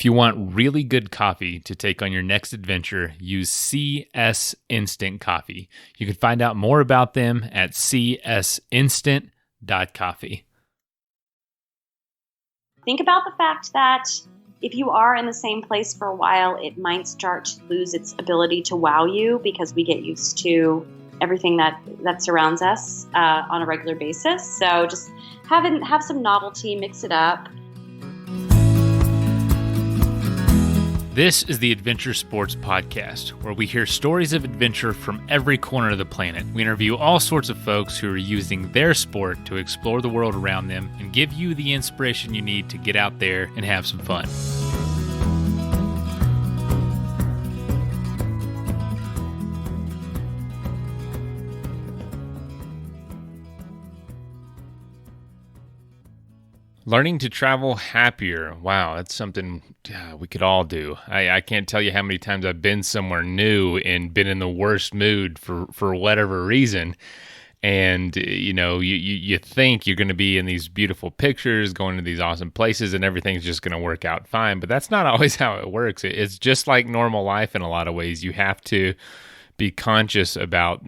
you want really good coffee to take on your next adventure, use CS Instant Coffee. You can find out more about them at csinstant.coffee. Think about the fact that if you are in the same place for a while, it might start to lose its ability to wow you because we get used to everything that surrounds us on a regular basis. So just have some novelty, mix it up. This is the Adventure Sports Podcast, where we hear stories of adventure from every corner of the planet. We interview all sorts of folks who are using their sport to explore the world around them and give you the inspiration you need to get out there and have some fun. Learning to travel happier. Wow, that's something we could all do. I can't tell you how many times I've been somewhere new and been in the worst mood for whatever reason. And, you think you're going to be in these beautiful pictures, going to these awesome places, and everything's just going to work out fine. But that's not always how it works. It's just like normal life in a lot of ways. You have to be conscious about,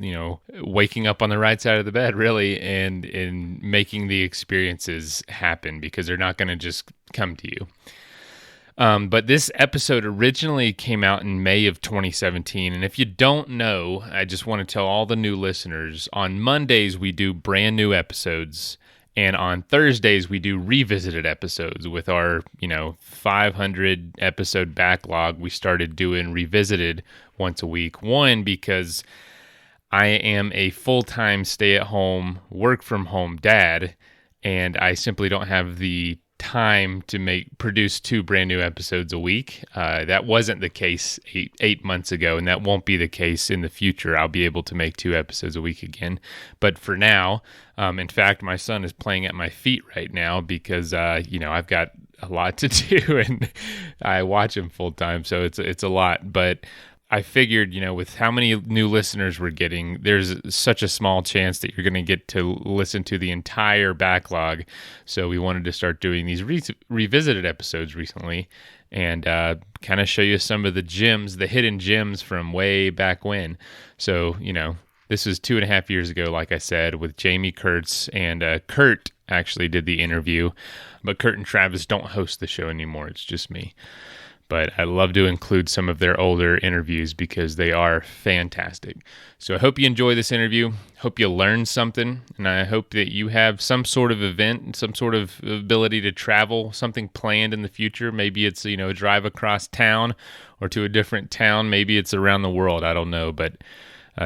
waking up on the right side of the bed, really, and making the experiences happen, because they're not going to just come to you. But this episode originally came out in May of 2017. And if you don't know, I just want to tell all the new listeners, on Mondays we do brand new episodes. And on Thursdays, we do revisited episodes. With our, 500 episode backlog, we started doing revisited once a week. One, because I am a full-time stay-at-home, work-from-home dad, and I simply don't have the time to produce 2 brand new episodes a week. That wasn't the case eight months ago, and that won't be the case in the future. I'll be able to make 2 episodes a week again. But for now, in fact, my son is playing at my feet right now because, I've got a lot to do and I watch him full time. So it's a lot, but I figured, with how many new listeners we're getting, there's such a small chance that you're going to get to listen to the entire backlog. So we wanted to start doing these revisited episodes recently and kind of show you some of the gems, the hidden gems from way back when. So, this was 2.5 years ago, like I said, with Jaime Kurtz, and Curt actually did the interview. But Curt and Travis don't host the show anymore. It's just me. But I love to include some of their older interviews because they are fantastic. So I hope you enjoy this interview. Hope you learn something. And I hope that you have some sort of event, some sort of ability to travel, something planned in the future. Maybe it's, a drive across town or to a different town. Maybe it's around the world. I don't know. But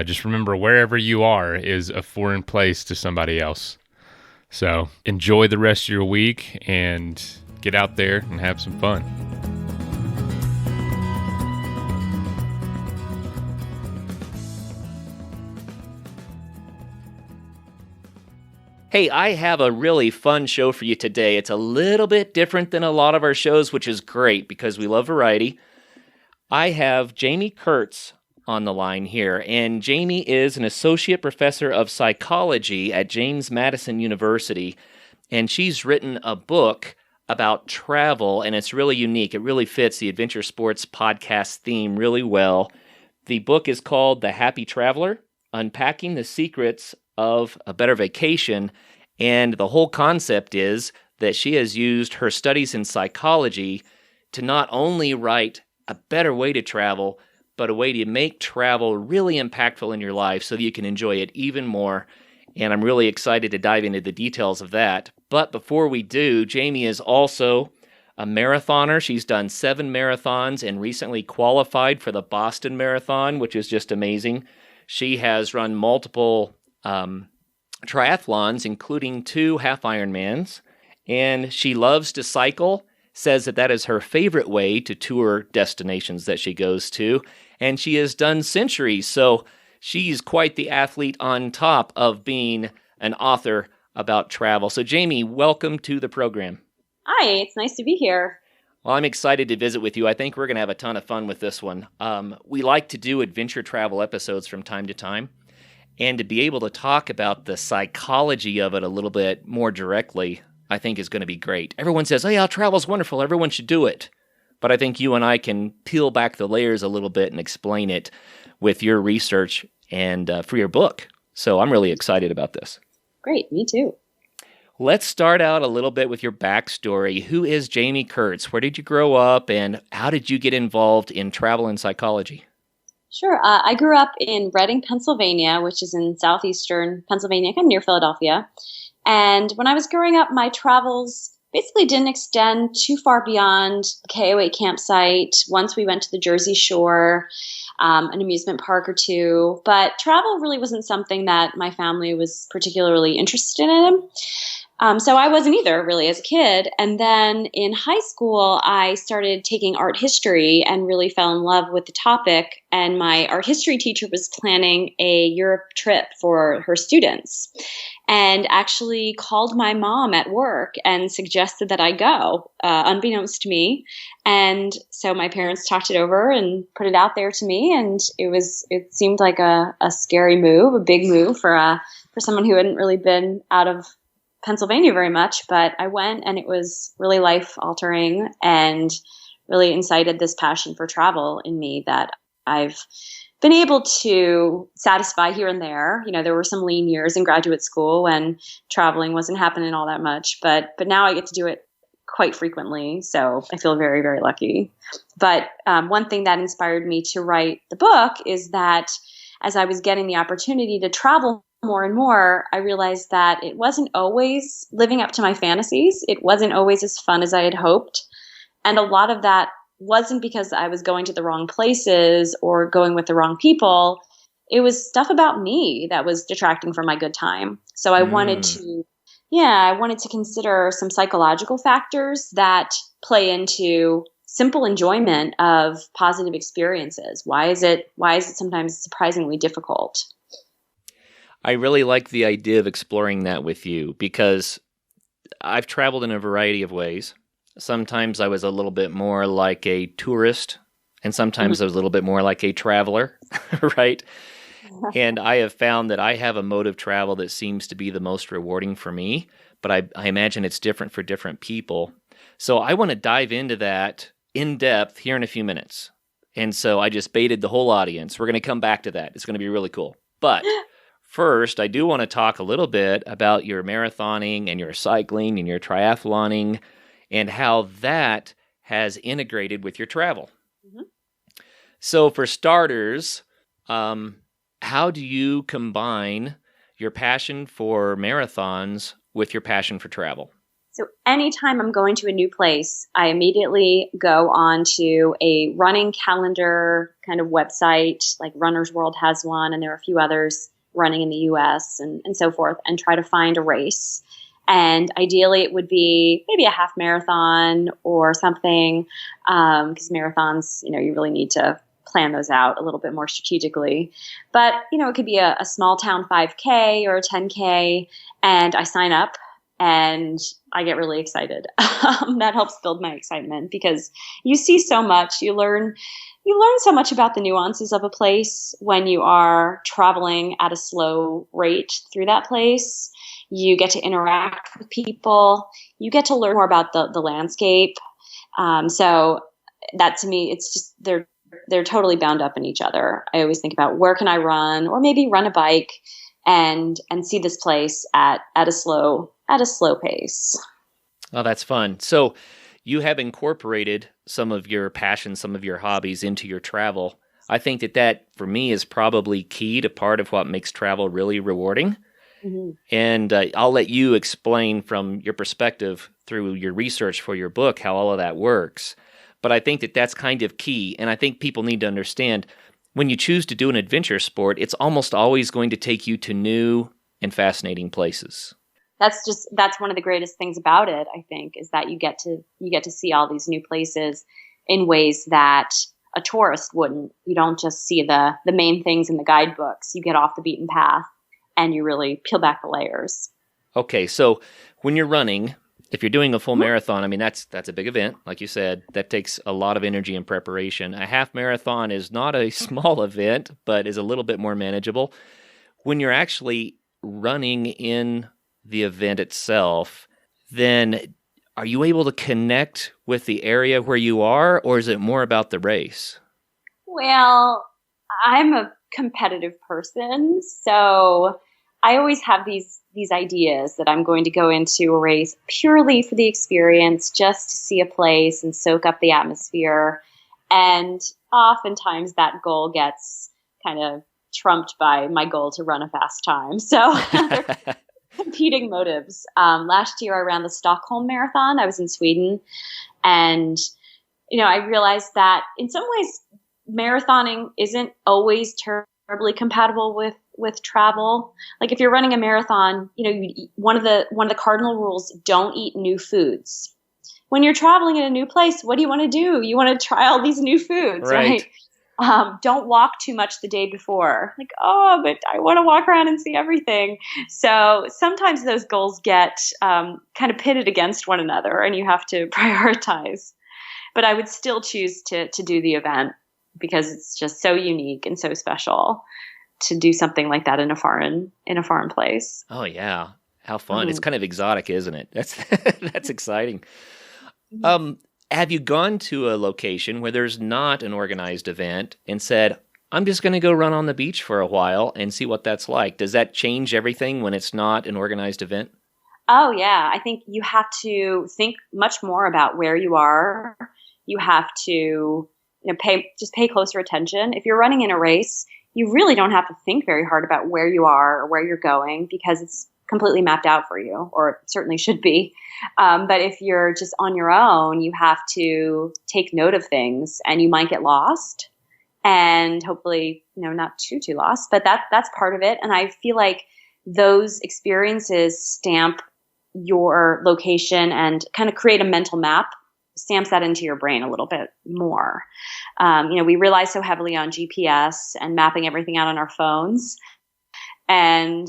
just remember, wherever you are is a foreign place to somebody else. So enjoy the rest of your week and get out there and have some fun. Hey, I have a really fun show for you today. It's a little bit different than a lot of our shows, which is great because we love variety. I have Jaime Kurtz on the line here, and Jaime is an associate professor of psychology at James Madison University, and she's written a book about travel, and it's really unique. It really fits the Adventure Sports Podcast theme really well. The book is called The Happy Traveler: Unpacking the Secrets of a Better Vacation, and the whole concept is that she has used her studies in psychology to not only write a better way to travel, but a way to make travel really impactful in your life so that you can enjoy it even more. And I'm really excited to dive into the details of that. But before we do, Jaime is also a marathoner. She's done 7 marathons and recently qualified for the Boston Marathon, which is just amazing. She has run multiple triathlons, including 2 half Ironmans, and she loves to cycle, says that is her favorite way to tour destinations that she goes to, and she has done centuries, so she's quite the athlete on top of being an author about travel. So Jaime, welcome to the program. Hi, it's nice to be here. Well, I'm excited to visit with you. I think we're going to have a ton of fun with this one. We like to do adventure travel episodes from time to time. And to be able to talk about the psychology of it a little bit more directly, I think is going to be great. Everyone says, oh yeah, travel's wonderful. Everyone should do it. but I think you and I can peel back the layers a little bit and explain it with your research and for your book. So I'm really excited about this. Great, me too. Let's start out a little bit with your backstory. Who is Jaime Kurtz? Where did you grow up, and how did you get involved in travel and psychology? Sure. I grew up in Reading, Pennsylvania, which is in southeastern Pennsylvania, kind of near Philadelphia. And when I was growing up, my travels basically didn't extend too far beyond the KOA campsite. Once we went to the Jersey Shore, an amusement park or two. But travel really wasn't something that my family was particularly interested in. So I wasn't either, really, as a kid. And then in high school, I started taking art history and really fell in love with the topic. And my art history teacher was planning a Europe trip for her students and actually called my mom at work and suggested that I go, unbeknownst to me. And so my parents talked it over and put it out there to me. And it seemed like a scary move, a big move for someone who hadn't really been out of Pennsylvania very much, but I went and it was really life altering and really incited this passion for travel in me that I've been able to satisfy here and there. You know, there were some lean years in graduate school when traveling wasn't happening all that much, but now I get to do it quite frequently. So I feel very, very lucky. But one thing that inspired me to write the book is that as I was getting the opportunity to travel more and more, I realized that it wasn't always living up to my fantasies. It wasn't always as fun as I had hoped. And a lot of that wasn't because I was going to the wrong places or going with the wrong people. It was stuff about me that was detracting from my good time. So I wanted to consider some psychological factors that play into simple enjoyment of positive experiences. Why is it sometimes surprisingly difficult? I really like the idea of exploring that with you because I've traveled in a variety of ways. Sometimes I was a little bit more like a tourist, and sometimes I was a little bit more like a traveler, right? And I have found that I have a mode of travel that seems to be the most rewarding for me, but I imagine it's different for different people. So I want to dive into that in depth here in a few minutes. And so I just baited the whole audience. We're going to come back to that. It's going to be really cool. But first, I do want to talk a little bit about your marathoning and your cycling and your triathloning and how that has integrated with your travel. Mm-hmm. So for starters, how do you combine your passion for marathons with your passion for travel? So anytime I'm going to a new place, I immediately go on to a running calendar kind of website, like Runner's World has one, and there are a few others running in the US and so forth, and try to find a race. And ideally it would be maybe a half marathon or something, because marathons, you really need to plan those out a little bit more strategically. But, it could be a small town 5K or a 10K, and I sign up and I get really excited. That helps build my excitement because you see so much, you learn so much about the nuances of a place when you are traveling at a slow rate through that place. You get to interact with people. You get to learn more about the landscape. So that to me, it's just they're totally bound up in each other. I always think about where can I run or maybe run a bike and see this place at a slow pace. Oh, that's fun. So you have incorporated some of your passions, some of your hobbies into your travel. I think that for me is probably key to part of what makes travel really rewarding. Mm-hmm. And I'll let you explain from your perspective through your research for your book how all of that works. But I think that's kind of key. And I think people need to understand when you choose to do an adventure sport, it's almost always going to take you to new and fascinating places. That's one of the greatest things about it, I think, is that you get to see all these new places in ways that a tourist wouldn't. You don't just see the main things in the guidebooks. You get off the beaten path and you really peel back the layers. Okay, so when you're running, if you're doing a full marathon, I mean, that's a big event. Like you said, that takes a lot of energy and preparation. A half marathon is not a small event, but is a little bit more manageable. When you're actually running in the event itself, then are you able to connect with the area where you are, or is it more about the race? Well, I'm a competitive person, so I always have these ideas that I'm going to go into a race purely for the experience, just to see a place and soak up the atmosphere. And oftentimes that goal gets kind of trumped by my goal to run a fast time. So they're competing motives. Last year I ran the Stockholm Marathon. I was in Sweden, and I realized that in some ways marathoning isn't always terribly compatible with travel. Like if you're running a marathon, one of the cardinal rules: don't eat new foods. When you're traveling in a new place, what do you want to do? You want to try all these new foods, right? Don't walk too much the day before. Like, but I want to walk around and see everything. So sometimes those goals get kind of pitted against one another, and you have to prioritize. But I would still choose to do the event because it's just so unique and so special to do something like that in a foreign place. Oh yeah, how fun! It's kind of exotic, isn't it? That's exciting. Have you gone to a location where there's not an organized event and said, I'm just going to go run on the beach for a while and see what that's like? Does that change everything when it's not an organized event? Oh, yeah. I think you have to think much more about where you are. You have to pay closer attention. If you're running in a race, you really don't have to think very hard about where you are or where you're going because it's completely mapped out for you, or it certainly should be. But if you're just on your own, you have to take note of things, and you might get lost, and hopefully, not too lost. But that's part of it. And I feel like those experiences stamp your location and kind of create a mental map, stamps that into your brain a little bit more. We rely so heavily on GPS and mapping everything out on our phones, and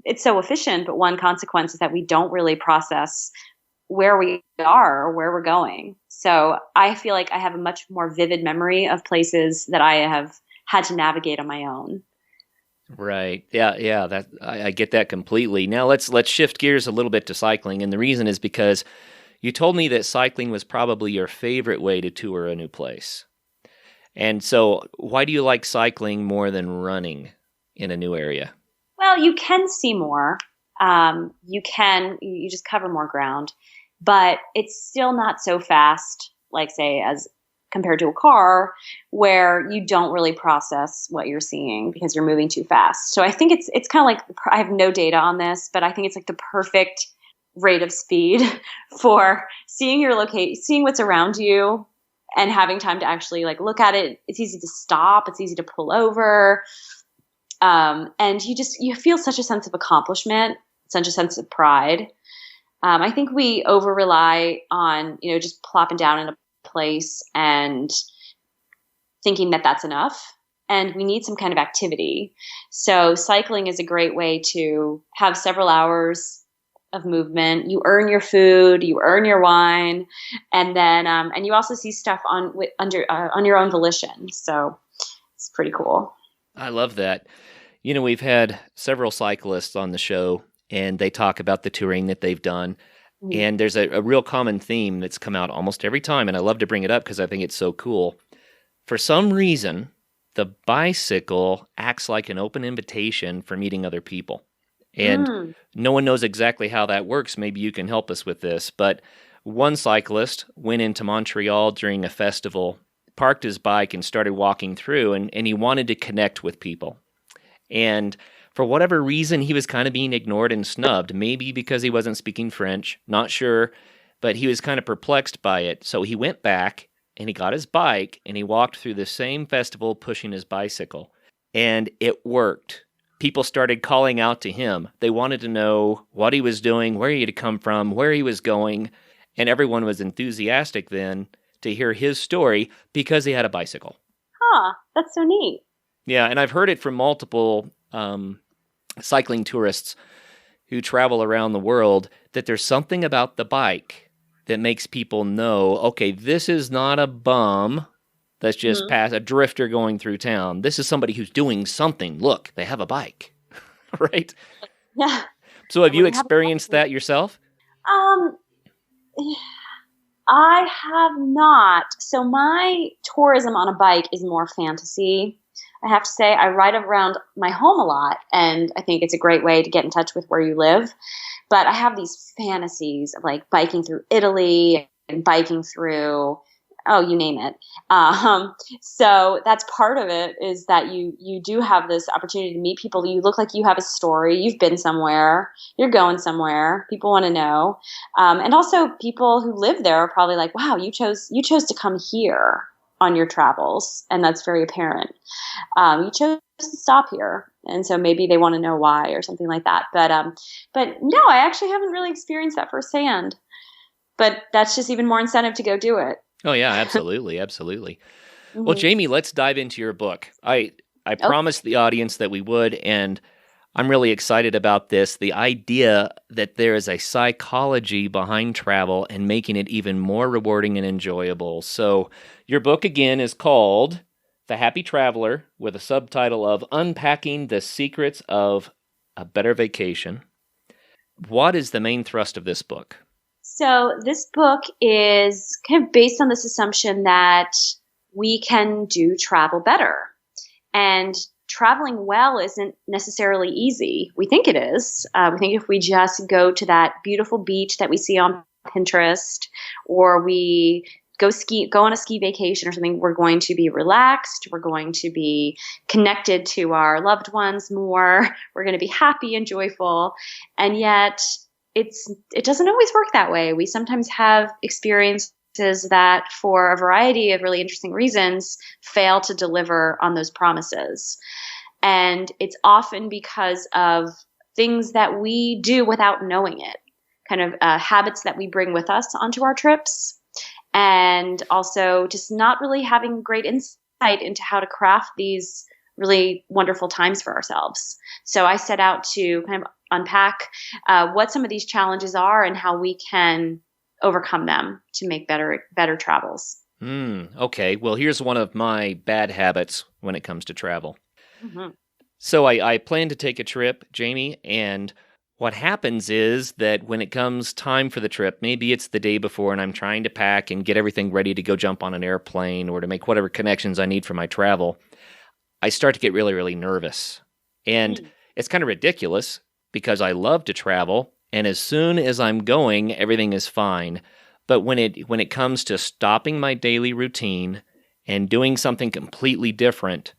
it's so efficient, but one consequence is that we don't really process where we are or where we're going. So I feel like I have a much more vivid memory of places that I have had to navigate on my own. Right. Yeah. That I get that completely. Now let's shift gears a little bit to cycling, and the reason is because you told me that cycling was probably your favorite way to tour a new place. And so, why do you like cycling more than running in a new area? Well, you can see more. You just cover more ground, but it's still not so fast, like say, as compared to a car, where you don't really process what you're seeing because you're moving too fast. So I think it's kind of like, I have no data on this, but I think it's like the perfect rate of speed for seeing seeing what's around you and having time to actually like look at it. It's easy to stop. It's easy to pull over. And you feel such a sense of accomplishment, such a sense of pride. I think we over rely on, just plopping down in a place and thinking that that's enough. And we need some kind of activity. So cycling is a great way to have several hours of movement. You earn your food, you earn your wine, and then, and you also see stuff on your own volition. So it's pretty cool. I love that. We've had several cyclists on the show, and they talk about the touring that they've done. Mm-hmm. And there's a real common theme that's come out almost every time, and I love to bring it up because I think it's so cool. For some reason, the bicycle acts like an open invitation for meeting other people. And no one knows exactly how that works. Maybe you can help us with this. But one cyclist went into Montreal during a festival, parked his bike, and started walking through, and he wanted to connect with people. And for whatever reason, he was kind of being ignored and snubbed, maybe because he wasn't speaking French, not sure, but he was kind of perplexed by it. So he went back, and he got his bike, and he walked through the same festival pushing his bicycle. And it worked. People started calling out to him. They wanted to know what he was doing, where he had come from, where he was going, and everyone was enthusiastic then to hear his story because he had a bicycle. Huh, that's so neat. Yeah, and I've heard it from multiple cycling tourists who travel around the world that there's something about the bike that makes people know, okay, this is not a bum that's just a drifter going through town. This is somebody who's doing something. Look, they have a bike, right? Yeah. So have you experienced that yourself? I have not. So my tourism on a bike is more fantasy. I have to say, I ride around my home a lot, and I think it's a great way to get in touch with where you live. But I have these fantasies of like biking through Italy and biking through, oh, you name it. So that's part of it, is that you do have this opportunity to meet people. You look like you have a story. You've been somewhere. You're going somewhere. People want to know. And also people who live there are probably like, wow, you chose to come here on your travels. And that's very apparent. You chose to stop here. And so maybe they want to know why or something like that. But no, I actually haven't really experienced that firsthand. But that's just even more incentive to go do it. Oh, yeah, absolutely. Absolutely. Mm-hmm. Well, Jamie, let's dive into your book. I promised the audience that we would, and I'm really excited about this. The idea that there is a psychology behind travel and making it even more rewarding and enjoyable. So your book, again, is called The Happy Traveler, with a subtitle of Unpacking the Secrets of a Better Vacation. What is the main thrust of this book? So this book is kind of based on this assumption that we can do travel better. And traveling well isn't necessarily easy. We think it is. We think if we just go to that beautiful beach that we see on Pinterest, or we go on a ski vacation or something, we're going to be relaxed. We're going to be connected to our loved ones more. We're going to be happy and joyful. And yet it doesn't always work that way. We sometimes have experiences that, for a variety of really interesting reasons, fail to deliver on those promises. And it's often because of things that we do without knowing it, kind of habits that we bring with us onto our trips, and also just not really having great insight into how to craft these really wonderful times for ourselves. So I set out to kind of unpack what some of these challenges are and how we can overcome them to make better travels. Okay. Well, here's one of my bad habits when it comes to travel. Mm-hmm. So I plan to take a trip, Jamie, and what happens is that when it comes time for the trip, maybe it's the day before and I'm trying to pack and get everything ready to go jump on an airplane or to make whatever connections I need for my travel, I start to get really, really nervous. And it's kind of ridiculous because I love to travel, and as soon as I'm going, everything is fine. But when it comes to stopping my daily routine and doing something completely different,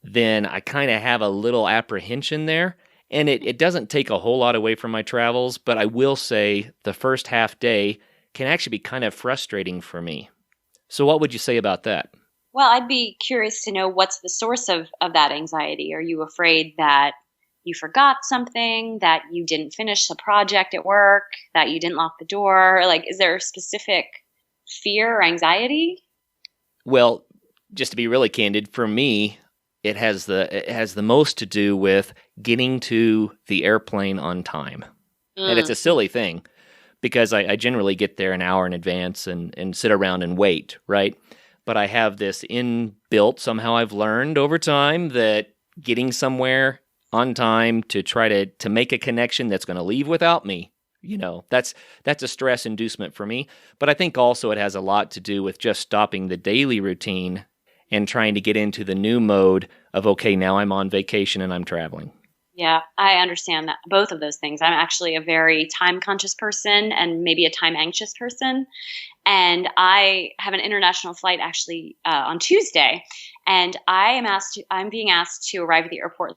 then I kind of have a little apprehension there. And it doesn't take a whole lot away from my travels, but I will say the first half day can actually be kind of frustrating for me. So what would you say about that? Well, I'd be curious to know what's the source of that anxiety. Are you afraid that you forgot something, that you didn't finish a project at work, that you didn't lock the door? Like, is there a specific fear or anxiety? Well, just to be really candid, for me, it has the most to do with getting to the airplane on time. And it's a silly thing because I generally get there an hour in advance and sit around and wait, right? But I have this inbuilt, somehow I've learned over time, that getting somewhere on time to try to make a connection that's going to leave without me, that's a stress inducement for me. But I think also it has a lot to do with just stopping the daily routine and trying to get into the new mode of, okay, now I'm on vacation and I'm traveling. Yeah, I understand that, both of those things. I'm actually a very time-conscious person and maybe a time-anxious person. And I have an international flight actually on Tuesday. And I'm being asked to arrive at the airport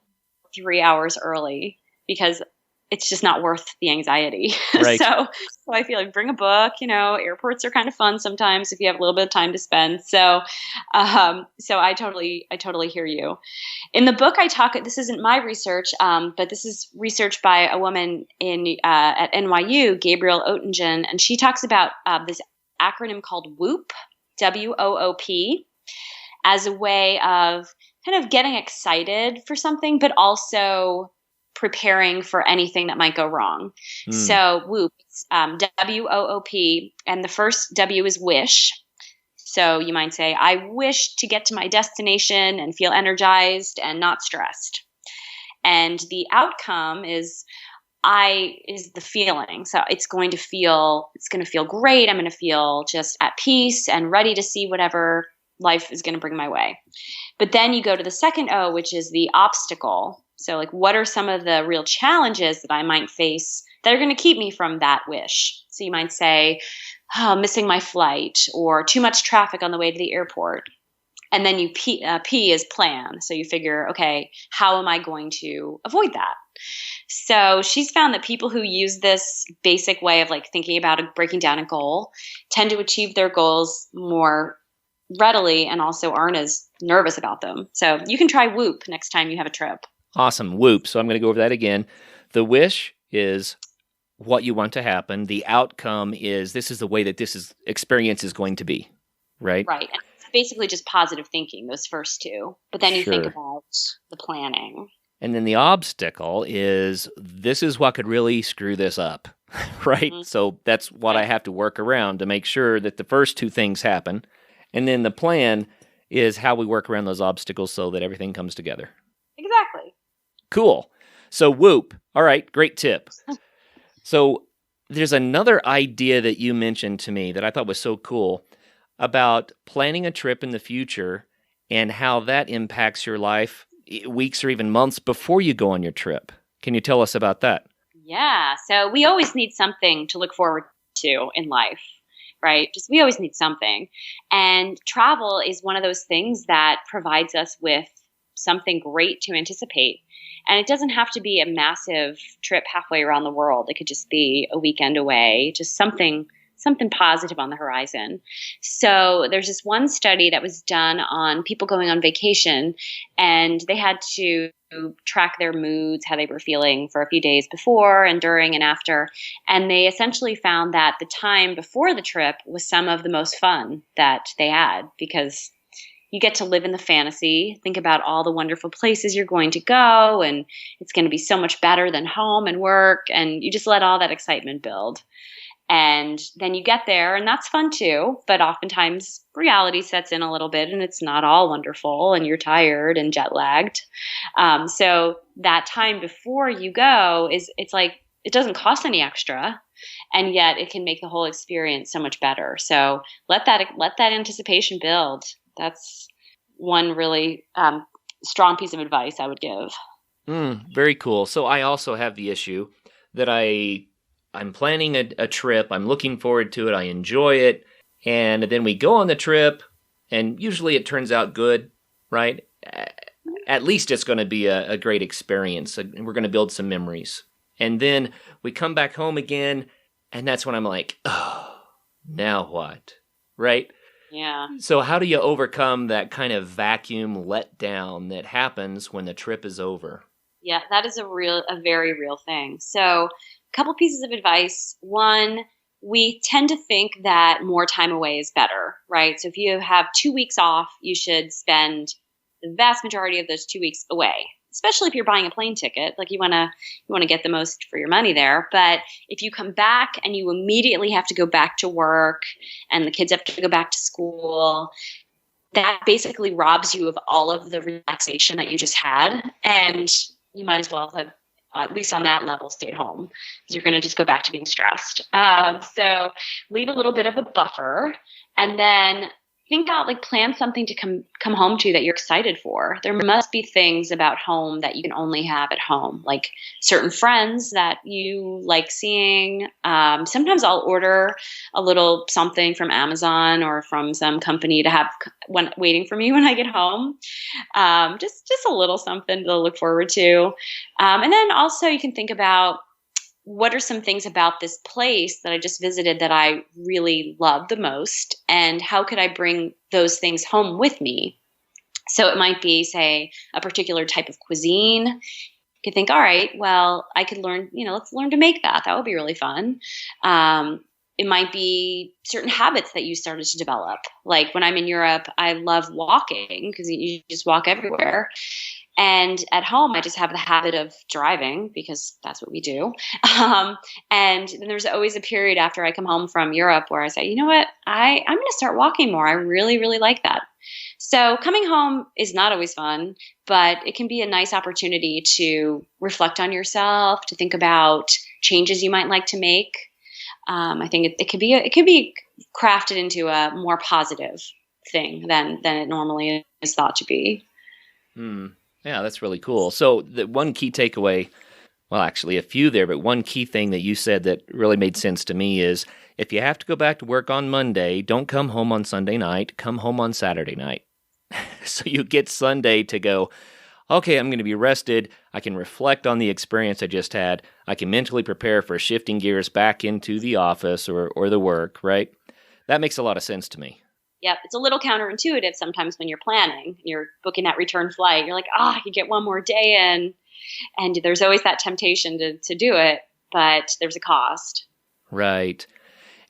3 hours early because it's just not worth the anxiety. Right. So I feel like bring a book. Airports are kind of fun sometimes if you have a little bit of time to spend. So I totally hear you. In the book, this isn't my research, but this is research by a woman at NYU, Gabrielle Oettingen, and she talks about this acronym called WOOP, WOOP, as a way of kind of getting excited for something, but also preparing for anything that might go wrong. So WOOP, WOOP, and the first W is wish. So you might say, I wish to get to my destination and feel energized and not stressed. And the outcome is, is the feeling. So it's going to feel great. I'm going to feel just at peace and ready to see whatever life is going to bring my way. But then you go to the second O, which is the obstacle. So like, what are some of the real challenges that I might face that are going to keep me from that wish? So you might say, oh, missing my flight, or too much traffic on the way to the airport. And then you P is plan. So you figure, okay, how am I going to avoid that? So she's found that people who use this basic way of like thinking about breaking down a goal tend to achieve their goals more readily and also aren't as nervous about them. So you can try Whoop next time you have a trip. Awesome. Whoop. So I'm going to go over that again. The wish is what you want to happen. The outcome is this is the way that experience is going to be, right? Right. And it's basically just positive thinking, those first two. But then you Sure. think about the planning. And then the obstacle is this is what could really screw this up, right? Mm-hmm. So that's what I have to work around to make sure that the first two things happen. And then the plan is how we work around those obstacles so that everything comes together. Exactly. Cool. So Whoop. All right, great tip. So there's another idea that you mentioned to me that I thought was so cool about planning a trip in the future and how that impacts your life weeks or even months before you go on your trip. Can you tell us about that? Yeah. So we always need something to look forward to in life, right? Just we always need something. And travel is one of those things that provides us with something great to anticipate. And it doesn't have to be a massive trip halfway around the world. It could just be a weekend away, just something positive on the horizon. So there's this one study that was done on people going on vacation, and they had to track their moods, how they were feeling for a few days before and during and after. And they essentially found that the time before the trip was some of the most fun that they had, because you get to live in the fantasy, think about all the wonderful places you're going to go, and it's going to be so much better than home and work, and you just let all that excitement build. And then you get there, and that's fun too, but oftentimes reality sets in a little bit, and it's not all wonderful, and you're tired and jet lagged. So that time before you go it's like it doesn't cost any extra, and yet it can make the whole experience so much better. So let that anticipation build. That's one really strong piece of advice I would give. Very cool. So I also have the issue that I'm planning a trip. I'm looking forward to it. I enjoy it. And then we go on the trip, and usually it turns out good, right? At least it's going to be a great experience. And we're going to build some memories. And then we come back home again, and that's when I'm like, oh, now what? Right? Yeah. So how do you overcome that kind of vacuum letdown that happens when the trip is over? Yeah, that is a very real thing. So a couple pieces of advice. One, we tend to think that more time away is better, right? So if you have 2 weeks off, you should spend the vast majority of those 2 weeks away, especially if you're buying a plane ticket. Like you want to get the most for your money there. But if you come back and you immediately have to go back to work and the kids have to go back to school, that basically robs you of all of the relaxation that you just had. And you might as well have, at least on that level, stayed home, because you're going to just go back to being stressed. So leave a little bit of a buffer, and then think about, like, plan something to come home to that you're excited for. There must be things about home that you can only have at home, like certain friends that you like seeing. Sometimes I'll order a little something from Amazon or from some company to have waiting for me when I get home. Just a little something to look forward to. And then also you can think about, what are some things about this place that I just visited that I really love the most, and how could I bring those things home with me? So it might be, say, a particular type of cuisine. You could think, all right, well, I could learn, let's learn to make that. That would be really fun. It might be certain habits that you started to develop. Like when I'm in Europe, I love walking because you just walk everywhere. And at home, I just have the habit of driving because that's what we do. And then there's always a period after I come home from Europe where I say, you know what, I'm going to start walking more. I really, really like that. So coming home is not always fun, but it can be a nice opportunity to reflect on yourself, to think about changes you might like to make. I think it could be crafted into a more positive thing than it normally is thought to be. Yeah, that's really cool. So the one key takeaway, well, actually a few there, but one key thing that you said that really made sense to me is if you have to go back to work on Monday, don't come home on Sunday night, come home on Saturday night. So you get Sunday to go, okay, I'm going to be rested. I can reflect on the experience I just had. I can mentally prepare for shifting gears back into the office or the work, right? That makes a lot of sense to me. Yep. It's a little counterintuitive sometimes when you're planning, you're booking that return flight. You're like, you get one more day in. And there's always that temptation to do it, but there's a cost. Right.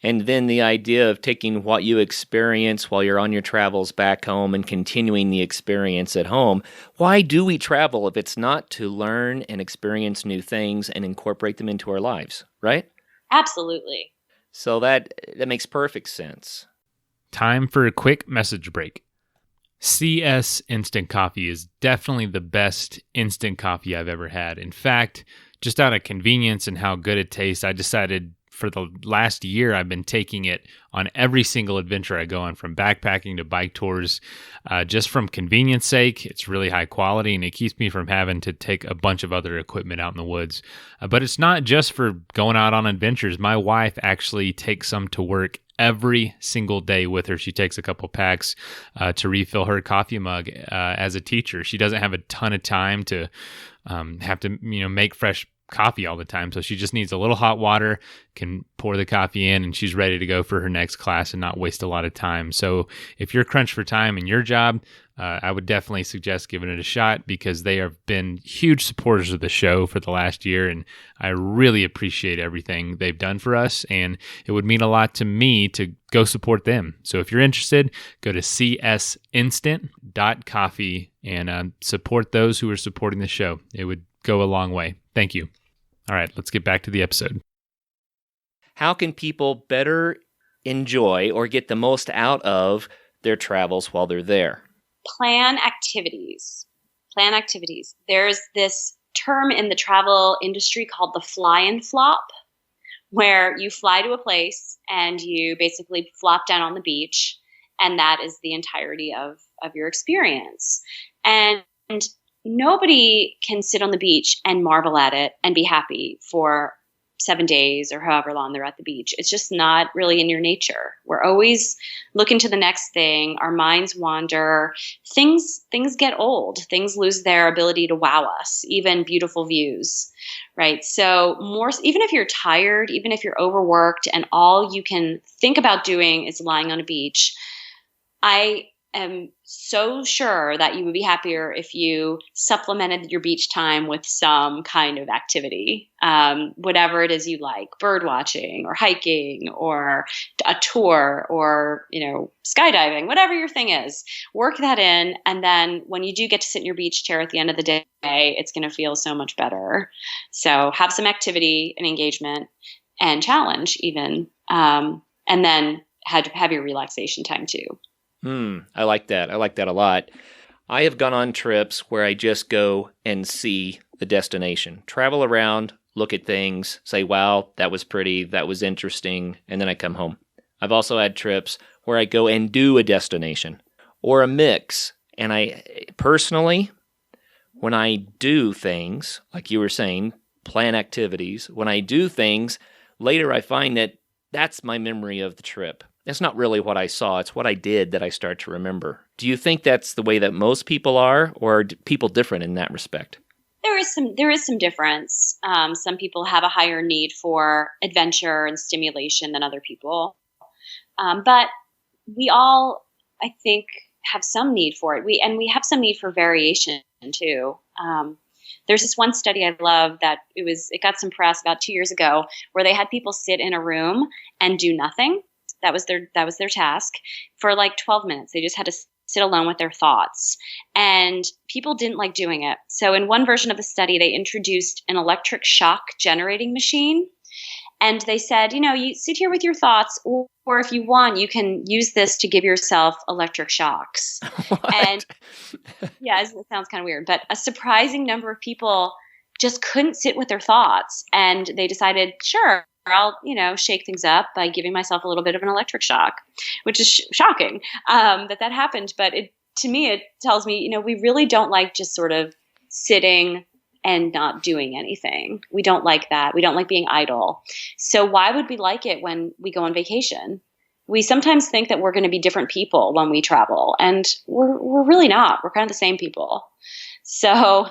And then the idea of taking what you experience while you're on your travels back home and continuing the experience at home. Why do we travel if it's not to learn and experience new things and incorporate them into our lives, right? Absolutely. So that makes perfect sense. Time for a quick message break. CS Instant Coffee is definitely the best instant coffee I've ever had. In fact, just out of convenience and how good it tastes, I decided for the last year I've been taking it on every single adventure I go on, from backpacking to bike tours. Just from convenience sake, it's really high quality and it keeps me from having to take a bunch of other equipment out in the woods. But it's not just for going out on adventures. My wife actually takes some to work every single day with her. She takes a couple packs to refill her coffee mug as a teacher. She doesn't have a ton of time to have to make fresh coffee all the time. So she just needs a little hot water, can pour the coffee in, and she's ready to go for her next class and not waste a lot of time. So if you're crunched for time in your job, I would definitely suggest giving it a shot, because they have been huge supporters of the show for the last year, and I really appreciate everything they've done for us, and it would mean a lot to me to go support them. So if you're interested, go to csinstant.coffee and support those who are supporting the show. It would go a long way. Thank you. All right, let's get back to the episode. How can people better enjoy or get the most out of their travels while they're there? Plan activities. Plan activities. There's this term in the travel industry called the fly and flop, where you fly to a place and you basically flop down on the beach, and that is the entirety of your experience. And nobody can sit on the beach and marvel at it and be happy for 7 days or however long they're at the beach. It's just not really in your nature. We're always looking to the next thing. Our minds wander. Things get old. Things lose their ability to wow us, even beautiful views, right? So even if you're tired, even if you're overworked and all you can think about doing is lying on a beach, I am so sure that you would be happier if you supplemented your beach time with some kind of activity, whatever it is you like, bird watching or hiking or a tour or, skydiving, whatever your thing is, work that in. And then when you do get to sit in your beach chair at the end of the day, it's going to feel so much better. So have some activity and engagement and challenge even, and then have your relaxation time too. I like that. I like that a lot. I have gone on trips where I just go and see the destination, travel around, look at things, say, wow, that was pretty, that was interesting, and then I come home. I've also had trips where I go and do a destination or a mix. And I personally, when I do things, like you were saying, plan activities, when I do things, later I find that that's my memory of the trip. It's not really what I saw. It's what I did that I start to remember. Do you think that's the way that most people are, or are people different in that respect? There is some difference. Some people have a higher need for adventure and stimulation than other people. But we all, I think, have some need for it. We have some need for variation too. There's this one study I love that it got some press about 2 years ago, where they had people sit in a room and do nothing. That was their task for like 12 minutes. They just had to sit alone with their thoughts, and people didn't like doing it. So in one version of the study, they introduced an electric shock generating machine, and they said, you sit here with your thoughts, or Or if you want, you can use this to give yourself electric shocks. What? And yeah, it sounds kind of weird, but a surprising number of people just couldn't sit with their thoughts, and they decided, sure, I'll, shake things up by giving myself a little bit of an electric shock, which is shocking that happened. But to me, it tells me, we really don't like just sort of sitting and not doing anything. We don't like that. We don't like being idle. So why would we like it when we go on vacation? We sometimes think that we're going to be different people when we travel, and we're really not. We're kind of the same people. So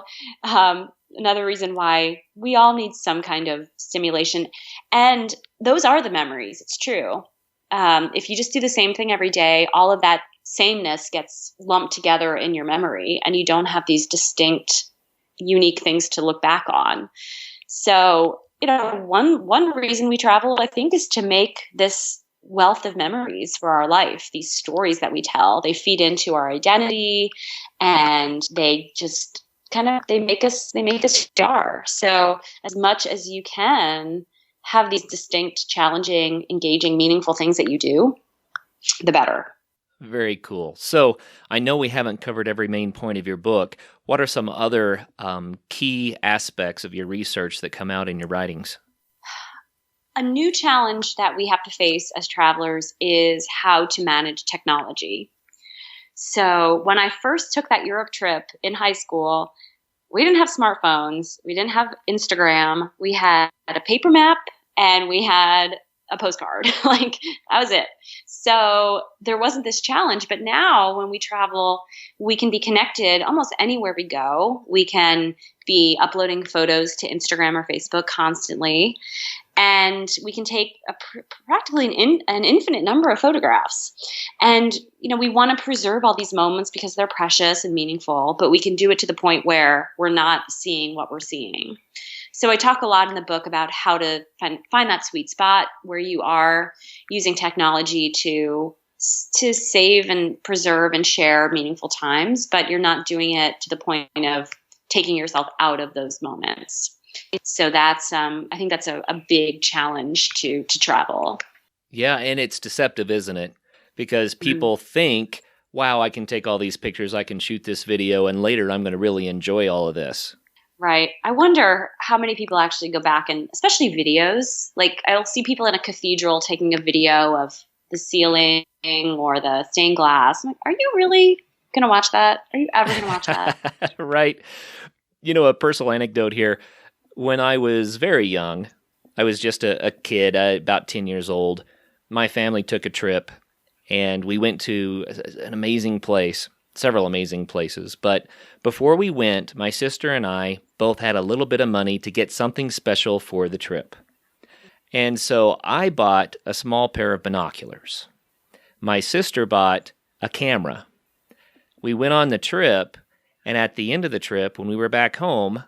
another reason why we all need some kind of stimulation. And those are the memories. It's true. If you just do the same thing every day, all of that sameness gets lumped together in your memory, and you don't have these distinct, unique things to look back on. So, one reason we travel, I think, is to make this wealth of memories for our life. These stories that we tell, they feed into our identity, and they just they make us star. So as much as you can have these distinct, challenging, engaging, meaningful things that you do, the better. Very cool. So I know we haven't covered every main point of your book. What are some other key aspects of your research that come out in your writings? A new challenge that we have to face as travelers is how to manage technology. So when I first took that Europe trip in high school, we didn't have smartphones. We didn't have Instagram. We had a paper map and we had a postcard. That was it. So there wasn't this challenge. But now when we travel, we can be connected almost anywhere we go. We can be uploading photos to Instagram or Facebook constantly. And we can take practically an infinite number of photographs. And, we want to preserve all these moments because they're precious and meaningful, but we can do it to the point where we're not seeing what we're seeing. So I talk a lot in the book about how to find that sweet spot where you are using technology to save and preserve and share meaningful times, but you're not doing it to the point of taking yourself out of those moments. So that's, I think that's a big challenge to travel. Yeah, and it's deceptive, isn't it? Because people think, wow, I can take all these pictures, I can shoot this video, and later I'm going to really enjoy all of this. Right. I wonder how many people actually go back and, especially videos, I'll see people in a cathedral taking a video of the ceiling or the stained glass. I'm like, are you really going to watch that? Are you ever going to watch that? Right. A personal anecdote here. When I was very young, I was just a kid, about 10 years old. My family took a trip, and we went to an amazing place, several amazing places. But before we went, my sister and I both had a little bit of money to get something special for the trip. And so I bought a small pair of binoculars. My sister bought a camera. We went on the trip, and at the end of the trip, when we were back home,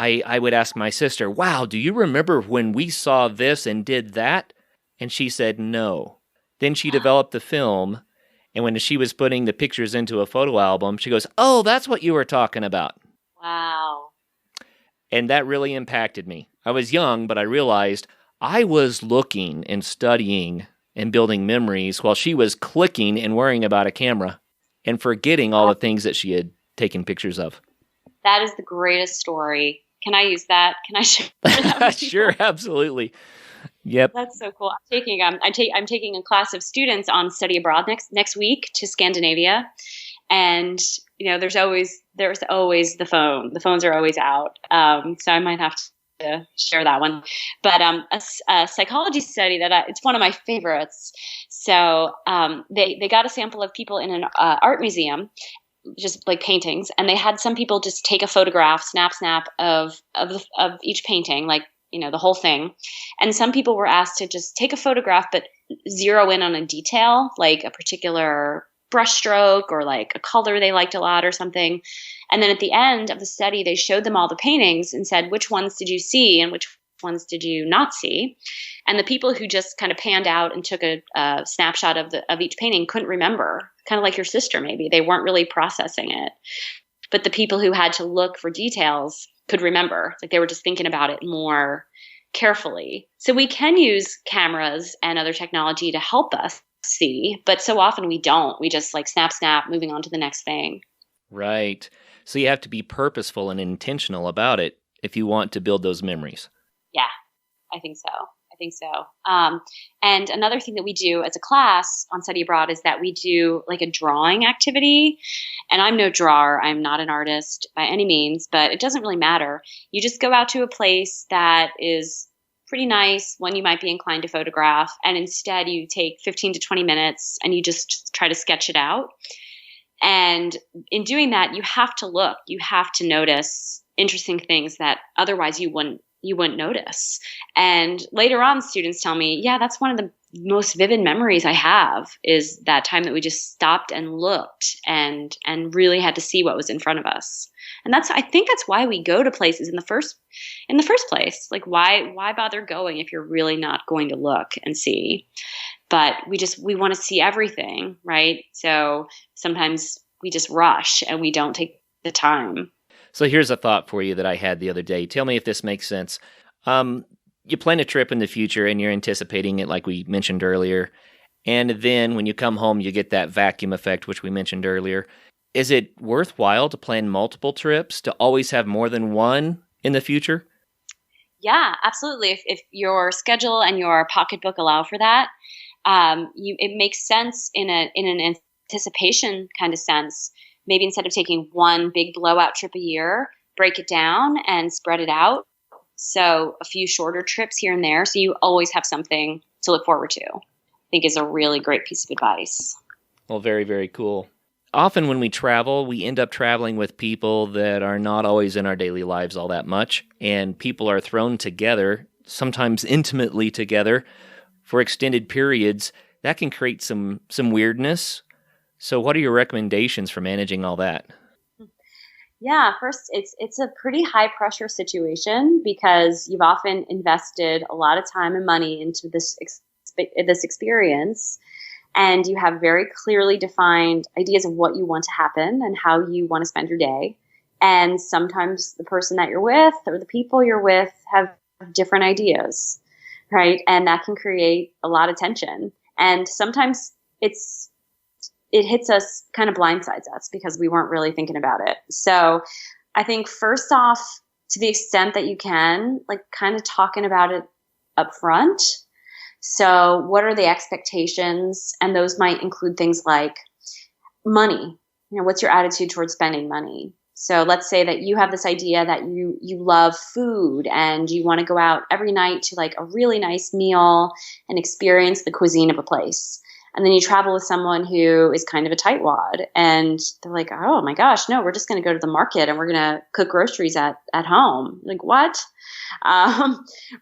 I would ask my sister, wow, do you remember when we saw this and did that? And she said, no. Then she developed the film, and when she was putting the pictures into a photo album, she goes, oh, that's what you were talking about. Wow. And that really impacted me. I was young, but I realized I was looking and studying and building memories while she was clicking and worrying about a camera and forgetting all the things that she had taken pictures of. That is the greatest story. Can I use that? Can I share that with you? Sure, absolutely. Yep. That's so cool. I'm taking a class of students on study abroad next week to Scandinavia, and there's always the phone. The phones are always out, so I might have to share that one. But a psychology study it's one of my favorites. So they got a sample of people in an art museum, just like paintings, and they had some people just take a photograph, snap of each painting, the whole thing. And some people were asked to just take a photograph but zero in on a detail, like a particular brushstroke or like a color they liked a lot or something. And then at the end of the study, they showed them all the paintings and said, which ones did you see and which ones did you not see? And the people who just kind of panned out and took a snapshot of each painting couldn't remember, kind of like your sister maybe. They weren't really processing it. But the people who had to look for details could remember. Like they were just thinking about it more carefully. So we can use cameras and other technology to help us see, but so often we don't. We just like snap, snap, moving on to the next thing. Right. So you have to be purposeful and intentional about it if you want to build those memories. Yeah, I think so. And another thing that we do as a class on Study Abroad is that we do like a drawing activity. And I'm no drawer. I'm not an artist by any means, but it doesn't really matter. You just go out to a place that is pretty nice, one you might be inclined to photograph, and instead you take 15 to 20 minutes and you just try to sketch it out. And in doing that, you have to look, you have to notice interesting things that otherwise you wouldn't notice. And later on, students tell me, yeah, that's one of the most vivid memories I have, is that time that we just stopped and looked and really had to see what was in front of us. And I think that's why we go to places in the first place. Like, why bother going if you're really not going to look and see? But we want to see everything, right? So sometimes we just rush and we don't take the time. So here's a thought for you that I had the other day. Tell me if this makes sense. You plan a trip in the future and you're anticipating it like we mentioned earlier. And then when you come home, you get that vacuum effect, which we mentioned earlier. Is it worthwhile to plan multiple trips, to always have more than one in the future? Yeah, absolutely. If your schedule and your pocketbook allow for that, it makes sense in an anticipation kind of sense. Maybe instead of taking one big blowout trip a year, break it down and spread it out. So a few shorter trips here and there, so you always have something to look forward to, I think is a really great piece of advice. Well, very, very cool. Often when we travel, we end up traveling with people that are not always in our daily lives all that much, and people are thrown together, sometimes intimately together, for extended periods. That can create some weirdness. So what are your recommendations for managing all that? Yeah, first, it's a pretty high pressure situation because you've often invested a lot of time and money into this experience, and you have very clearly defined ideas of what you want to happen and how you want to spend your day. And sometimes the person that you're with or the people you're with have different ideas, right? And that can create a lot of tension. And sometimes it hits us, kind of blindsides us because we weren't really thinking about it. So I think first off, to the extent that you can, like kind of talking about it up front. So what are the expectations? And those might include things like money. What's your attitude towards spending money? So let's say that you have this idea that you love food and you want to go out every night to like a really nice meal and experience the cuisine of a place. And then you travel with someone who is kind of a tightwad and they're like, oh my gosh, no, we're just going to go to the market and we're going to cook groceries at home. Like what?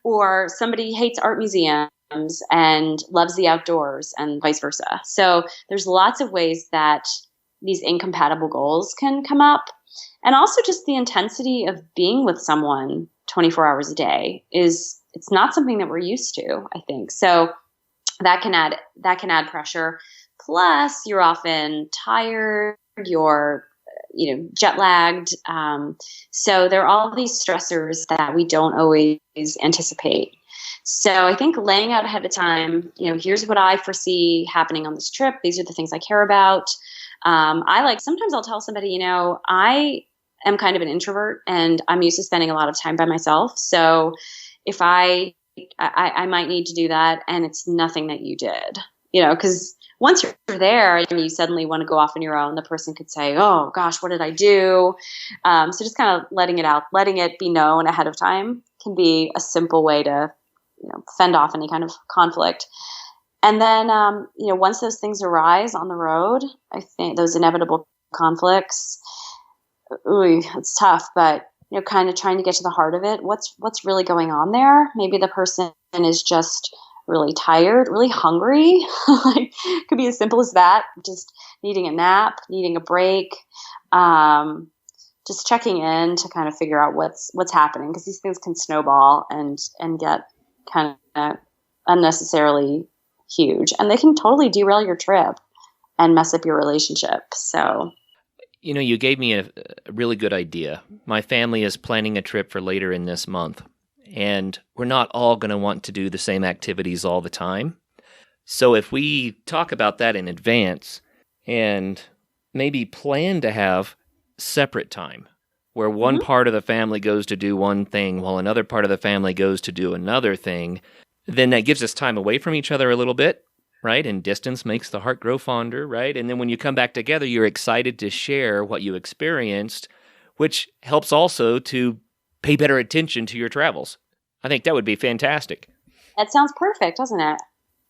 Or somebody hates art museums and loves the outdoors and vice versa. So there's lots of ways that these incompatible goals can come up. And also just the intensity of being with someone 24 hours a day it's not something that we're used to, I think. So that can add pressure. Plus, you're often tired, you're jet lagged. So there are all these stressors that we don't always anticipate. So I think laying out ahead of time, here's what I foresee happening on this trip. These are the things I care about. Sometimes I'll tell somebody, I am kind of an introvert and I'm used to spending a lot of time by myself. So if I might need to do that, and it's nothing that you did, because once you're there and you suddenly want to go off on your own, the person could say, oh gosh, what did I do? So just kind of letting it be known ahead of time can be a simple way to, fend off any kind of conflict. And then, once those things arise on the road, I think those inevitable conflicts, it's tough, but kind of trying to get to the heart of it. What's really going on there? Maybe the person is just really tired, really hungry. Like, could be as simple as that. Just needing a nap, needing a break. Just checking in to kind of figure out what's happening, because these things can snowball and get kind of unnecessarily huge, and they can totally derail your trip and mess up your relationship. So. You gave me a really good idea. My family is planning a trip for later in this month, and we're not all going to want to do the same activities all the time. So if we talk about that in advance and maybe plan to have separate time where one part of the family goes to do one thing while another part of the family goes to do another thing, then that gives us time away from each other a little bit, right? And distance makes the heart grow fonder, right? And then when you come back together, you're excited to share what you experienced, which helps also to pay better attention to your travels. I think that would be fantastic. That sounds perfect, doesn't it?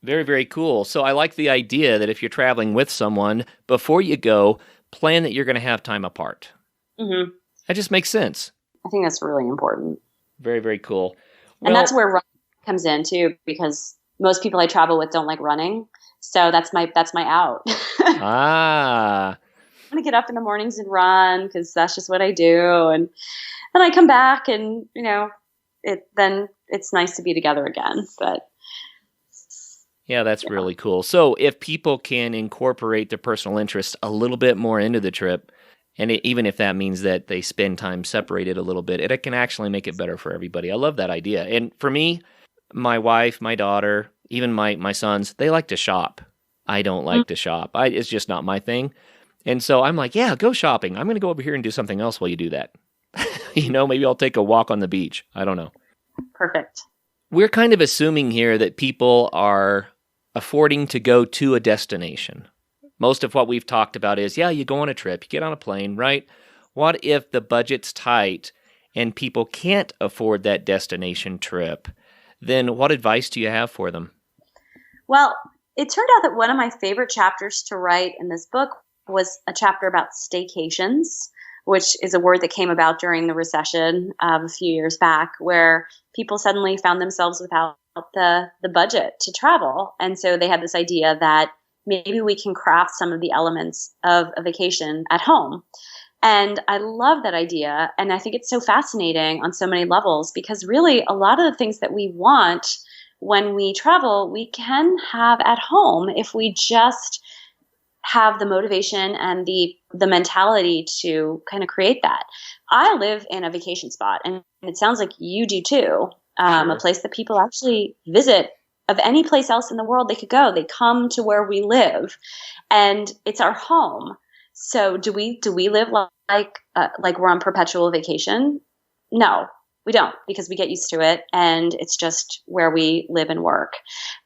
Very, very cool. So I like the idea that if you're traveling with someone, before you go, plan that you're going to have time apart. Mm-hmm. That just makes sense. I think that's really important. Very, very cool. And that's where running comes in too, because most people I travel with don't like running. So that's my out. Ah. I'm going to get up in the mornings and run because that's just what I do. And then I come back and, then it's nice to be together again. But yeah, that's really cool. So if people can incorporate their personal interests a little bit more into the trip, and even if that means that they spend time separated a little bit, it can actually make it better for everybody. I love that idea. And for me, my wife, my daughter, even my sons, they like to shop. I don't like to shop. It's just not my thing. And so I'm like, yeah, go shopping. I'm going to go over here and do something else while you do that. Maybe I'll take a walk on the beach. I don't know. Perfect. We're kind of assuming here that people are affording to go to a destination. Most of what we've talked about is, you go on a trip, you get on a plane, right? What if the budget's tight and people can't afford that destination trip? Then what advice do you have for them? Well, it turned out that one of my favorite chapters to write in this book was a chapter about staycations, which is a word that came about during the recession of a few years back, where people suddenly found themselves without the budget to travel. And so they had this idea that maybe we can craft some of the elements of a vacation at home. And I love that idea. And I think it's so fascinating on so many levels, because really a lot of the things that we want when we travel, we can have at home if we just have the motivation and the mentality to kind of create that. I live in a vacation spot, and it sounds like you do too. Sure. A place that people actually visit. Of any place else in the world they could go, they come to where we live, and it's our home. So do we live like we're on perpetual vacation? No, we don't, because we get used to it, and it's just where we live and work.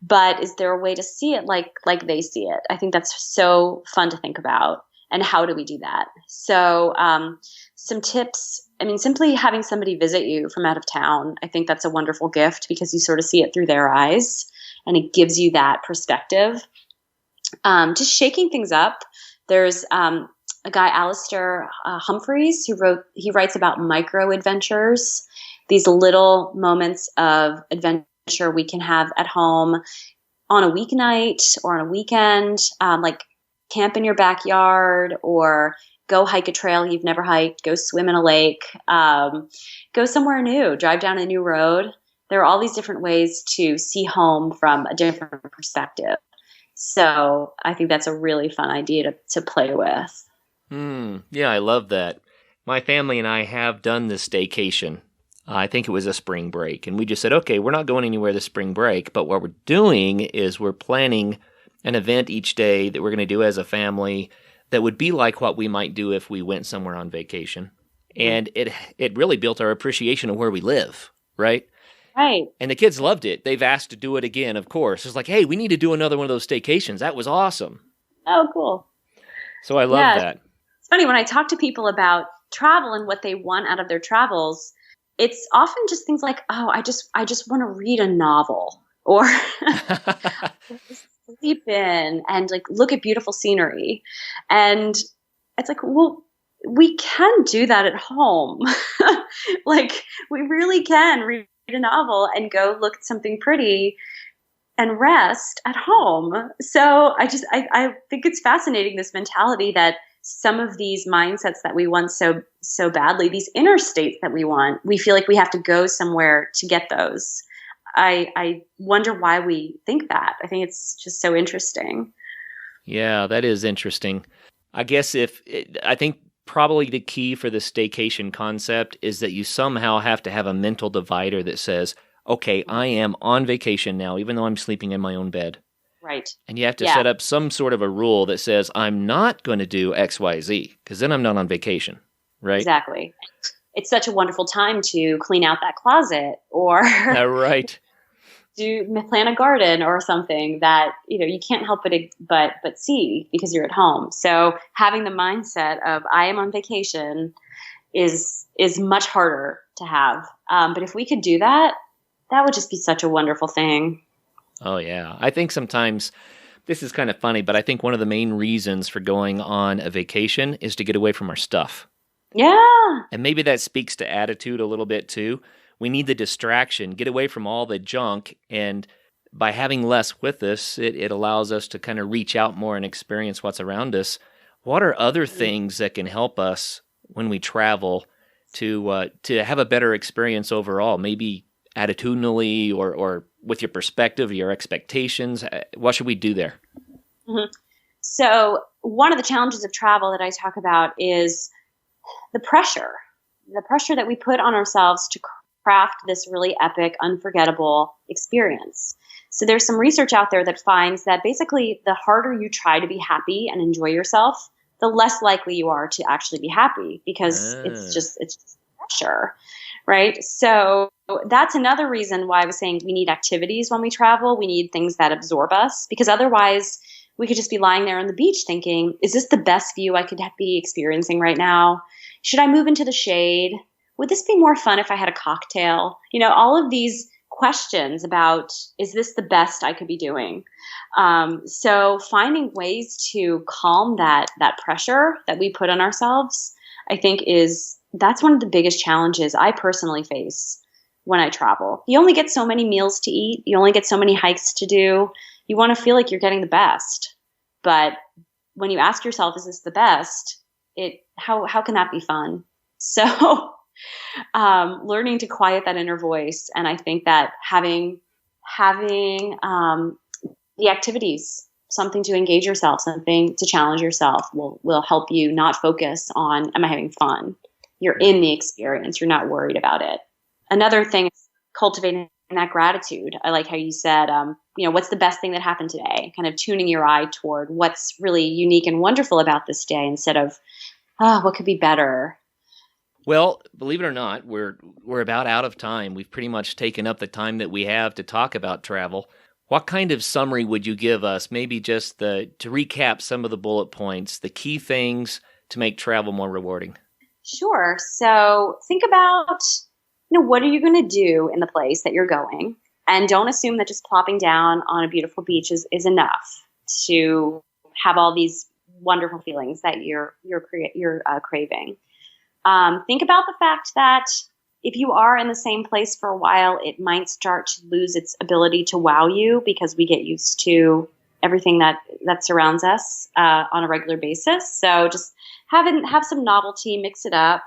But is there a way to see it like they see it? I think that's so fun to think about. And how do we do that? So some tips. I mean, simply having somebody visit you from out of town, I think that's a wonderful gift, because you sort of see it through their eyes, and it gives you that perspective. Just shaking things up. There's a guy, Alistair Humphreys, he writes about micro adventures, these little moments of adventure we can have at home on a weeknight or on a weekend, like camp in your backyard, or go hike a trail you've never hiked, go swim in a lake, go somewhere new, drive down a new road. There are all these different ways to see home from a different perspective. So I think that's a really fun idea to play with. Yeah, I love that. My family and I have done this staycation. I think it was a spring break. And we just said, okay, we're not going anywhere this spring break, but what we're doing is we're planning an event each day that we're going to do as a family that would be like what we might do if we went somewhere on vacation. And it really built our appreciation of where we live, right? Right. And the kids loved it. They've asked to do it again, of course. It's like, hey, we need to do another one of those staycations. That was awesome. Oh, cool. So I love that. It's funny, when I talk to people about travel and what they want out of their travels, it's often just things like, oh, I just want to read a novel, or sleep in and like look at beautiful scenery. And it's like, well, we can do that at home. Like, we really can read a novel and go look at something pretty and rest at home. So I think it's fascinating, this mentality that some of these mindsets that we want so badly, these inner states that we want, we feel like we have to go somewhere to get those. I wonder why we think that. I think it's just so interesting. Yeah, that is interesting. I guess I think probably the key for the staycation concept is that you somehow have to have a mental divider that says, okay, I am on vacation now, even though I'm sleeping in my own bed. Right. And you have to Yeah. set up some sort of a rule that says, I'm not going to do X, Y, Z, because then I'm not on vacation, right? Exactly. It's such a wonderful time to clean out that closet or Right. plant a garden or something that, you can't help but see because you're at home. So having the mindset of I am on vacation is much harder to have. But if we could do that, that would just be such a wonderful thing. Oh, yeah. I think sometimes, this is kind of funny, but I think one of the main reasons for going on a vacation is to get away from our stuff. Yeah. And maybe that speaks to attitude a little bit too. We need the distraction, get away from all the junk, and by having less with us, it allows us to kind of reach out more and experience what's around us. What are other things that can help us when we travel to have a better experience overall? Maybe attitudinally or with your perspective, your expectations. What should we do there? Mm-hmm. So one of the challenges of travel that I talk about is the pressure that we put on ourselves to craft this really epic, unforgettable experience. So there's some research out there that finds that basically the harder you try to be happy and enjoy yourself, the less likely you are to actually be happy because it's just pressure, right? So that's another reason why I was saying we need activities when we travel. We need things that absorb us because otherwise we could just be lying there on the beach thinking, is this the best view I could be experiencing right now? Should I move into the shade? Would this be more fun if I had a cocktail? All of these questions about, is this the best I could be doing? So finding ways to calm that pressure that we put on ourselves, I think that's one of the biggest challenges I personally face when I travel. You only get so many meals to eat. You only get so many hikes to do. You want to feel like you're getting the best. But when you ask yourself, is this the best? How can that be fun? So learning to quiet that inner voice. And I think that having the activities, something to engage yourself, something to challenge yourself will help you not focus on, am I having fun? You're in the experience. You're not worried about it. Another thing is cultivating that gratitude. I like how you said, what's the best thing that happened today? Kind of tuning your eye toward what's really unique and wonderful about this day instead of, what could be better? Well, believe it or not, we're about out of time. We've pretty much taken up the time that we have to talk about travel. What kind of summary would you give us? Maybe just to recap some of the bullet points, the key things to make travel more rewarding. Sure. So think about, what are you going to do in the place that you're going? And don't assume that just plopping down on a beautiful beach is enough to have all these wonderful feelings that you're craving. Think about the fact that if you are in the same place for a while, it might start to lose its ability to wow you because we get used to everything that surrounds us on a regular basis. So just have some novelty, mix it up.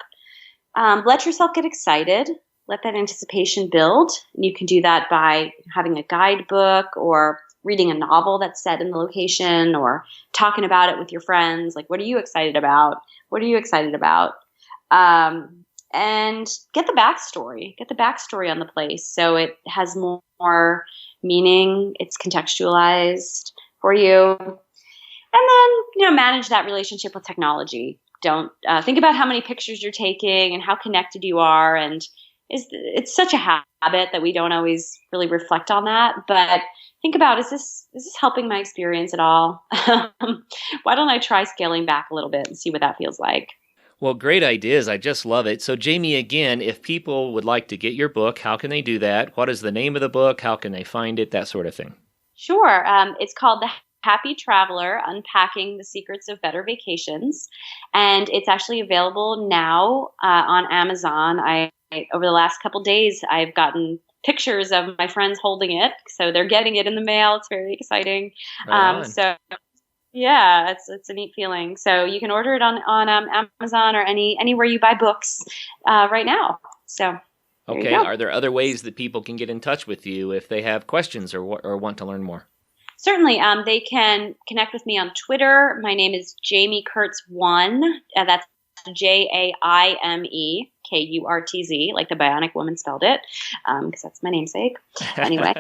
Let yourself get excited. Let that anticipation build. And you can do that by having a guidebook or reading a novel that's set in the location or talking about it with your friends. Like, what are you excited about? What are you excited about? And get the backstory. Get the backstory on the place so it has more meaning. It's contextualized for you. And then, manage that relationship with technology. Don't think about how many pictures you're taking and how connected you are. And it's such a habit that we don't always really reflect on that. But think about, is this helping my experience at all? Why don't I try scaling back a little bit and see what that feels like? Well, great ideas. I just love it. So, Jaime, again, if people would like to get your book, how can they do that? What is the name of the book? How can they find it? That sort of thing. Sure. It's called The Happy Traveler, Unpacking the Secrets of Better Vacations. And it's actually available now on Amazon. Over the last couple days, I've gotten pictures of my friends holding it. So they're getting it in the mail. It's very exciting. So yeah, it's a neat feeling. So you can order it on Amazon or anywhere you buy books right now. So okay. Are there other ways that people can get in touch with you if they have questions or want to learn more? Certainly. They can connect with me on Twitter. My name is Jaime Kurtz 1. That's JAIME like the Bionic Woman spelled it, because that's my namesake. Anyway,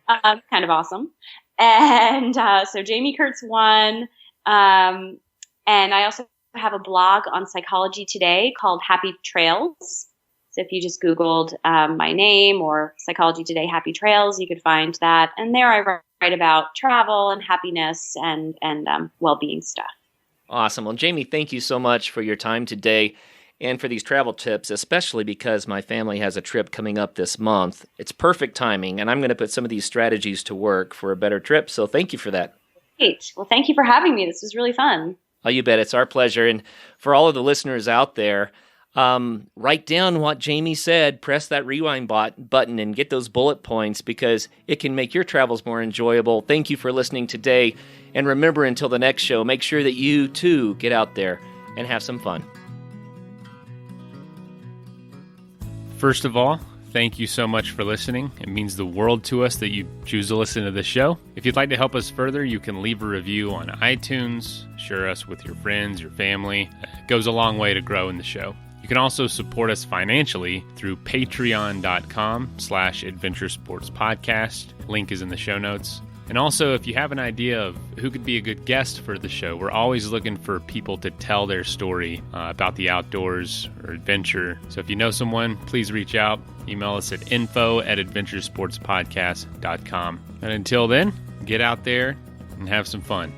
kind of awesome. And so Jaime Kurtz 1. And I also have a blog on Psychology Today called Happy Trails. So if you just Googled my name or Psychology Today Happy Trails, you could find that. And there I write about travel and happiness and well-being stuff. Awesome. Well, Jaime, thank you so much for your time today and for these travel tips, especially because my family has a trip coming up this month. It's perfect timing, and I'm going to put some of these strategies to work for a better trip. So thank you for that. Great. Well, thank you for having me. This was really fun. Oh, you bet. It's our pleasure. And for all of the listeners out there, write down what Jaime said, press that rewind button and get those bullet points because it can make your travels more enjoyable. Thank you for listening today. And remember, until the next show, make sure that you too get out there and have some fun. First of all, thank you so much for listening. It means the world to us that you choose to listen to the show. If you'd like to help us further, you can leave a review on iTunes, share us with your friends, your family. It goes a long way to grow in the show. You can also support us financially through patreon.com/adventuresportspodcast. Link is in the show notes. And also, if you have an idea of who could be a good guest for the show, we're always looking for people to tell their story about the outdoors or adventure. So if you know someone, please reach out. Email us at info@adventuresportspodcast.com. And until then, get out there and have some fun.